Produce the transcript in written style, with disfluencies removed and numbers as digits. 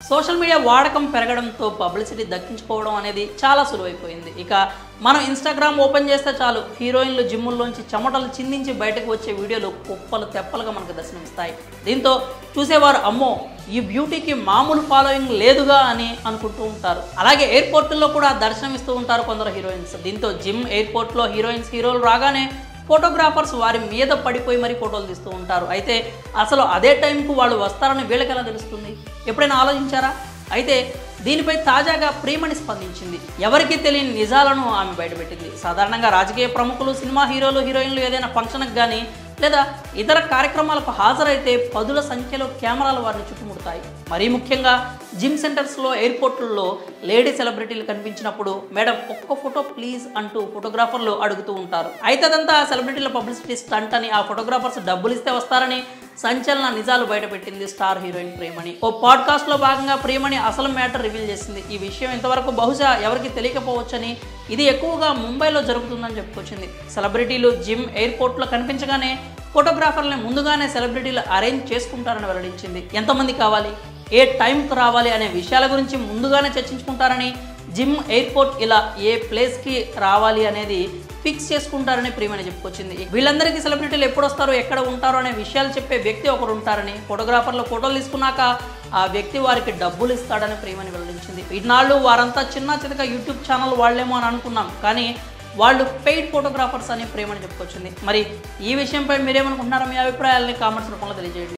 Social media వాడకం పెరగడంతో publicity దక్కించుకోవడం అనేది చాలా సులువైపోయింది. ఇక మనం ఇన్స్టాగ్రామ్ ఓపెన్ చేస్తే చాలు హీరోయిన్లు జిమ్ముల్లోంచి చెమటలు చిందించి బయటకు వచ్చే వీడియోలు కుప్పలు తెప్పలుగా మనకు దర్శనమిస్తాయి. దీంతో చూసేవారు అమ్మో ఈ బ్యూటీకి మామూలు ఫాలోయింగ్ లేదుగా అని అనుకుంటూ ఉంటారు. అలాగే ఎయిర్పోర్టుల్లో కూడా దర్శనమిస్తూ ఉంటారు కొందరు హీరోయిన్స్. దీంతో జిమ్ ఎయిర్పోర్ట్లో హీరోలు రాగానే ఫోటోగ్రాఫర్స్ వారి మీద పడిపోయి మరీ ఫోటోలు తీస్తూ ఉంటారు. అయితే అసలు అదే టైంకు వాళ్ళు వస్తారని వీళ్ళకి ఎలా తెలుస్తుంది? ఎప్పుడైనా ఆలోచించారా? అయితే దీనిపై తాజాగా ప్రియమణి స్పందించింది. ఎవరికీ తెలియని నిజాలను ఆమె బయటపెట్టింది. సాధారణంగా రాజకీయ ప్రముఖులు, సినిమా హీరోయిన్లు ఏదైనా ఫంక్షన్కి కానీ లేదా ఇతర కార్యక్రమాలకు హాజరైతే పదుల సంఖ్యలో కెమెరాలు వారిని చుట్టుముడతాయి. మరీ ముఖ్యంగా జిమ్ సెంటర్స్లో, ఎయిర్పోర్టుల్లో లేడీ సెలబ్రిటీలు కనిపించినప్పుడు మేడం ఒక్క ఫోటో ప్లీజ్ అంటూ ఫోటోగ్రాఫర్లు అడుగుతూ ఉంటారు. అయితే అదంతా సెలబ్రిటీల పబ్లిసిటీ స్టంట్ అని, ఆ ఫోటోగ్రాఫర్స్ డబ్బులు ఇస్తే వస్తారని సంచలన నిజాలు బయటపెట్టింది స్టార్ హీరోయిన్ ప్రియమణి. ఓ పాడ్కాస్ట్లో భాగంగా ప్రియమణి అసలు మ్యాటర్ రివీల్ చేసింది. ఈ విషయం ఇంతవరకు బహుశా ఎవరికి తెలియకపోవచ్చని, ఇది ఎక్కువగా ముంబైలో జరుగుతుందని చెప్పుకొచ్చింది. సెలబ్రిటీలు జిమ్, ఎయిర్పోర్ట్లో కనిపించగానే ఫోటోగ్రాఫర్లని ముందుగానే సెలబ్రిటీలు అరేంజ్ చేసుకుంటారని వెల్లడించింది. ఎంతమంది కావాలి, ఏ టైంకు రావాలి అనే విషయాల గురించి ముందుగానే చర్చించుకుంటారని, జిమ్, ఎయిర్పోర్ట్ ఇలా ఏ ప్లేస్కి రావాలి అనేది ఫిక్స్ చేసుకుంటారని ప్రియమణి చెప్పుకొచ్చింది. వీళ్ళందరికీ సెలబ్రిటీలు ఎప్పుడు వస్తారో, ఎక్కడ ఉంటారో అనే విషయాలు చెప్పే వ్యక్తి ఒకరు ఉంటారని, ఫోటోగ్రాఫర్లు ఫోటోలు తీసుకున్నాక ఆ వ్యక్తి వారికి డబ్బులు ఇస్తాడని ప్రియమణి వెల్లడించింది. ఇన్నాళ్ళు వారంతా చిన్న చితక యూట్యూబ్ ఛానల్ వాళ్ళేమో అని అనుకున్నాం, కానీ వాళ్ళు పెయిడ్ ఫోటోగ్రాఫర్స్ అని ప్రియమణి చెప్పుకొచ్చింది. మరి ఈ విషయంపై మీరేమనుకుంటున్నారో మీ అభిప్రాయాలని కామెంట్స్ రూపంలో తెలియజేయండి.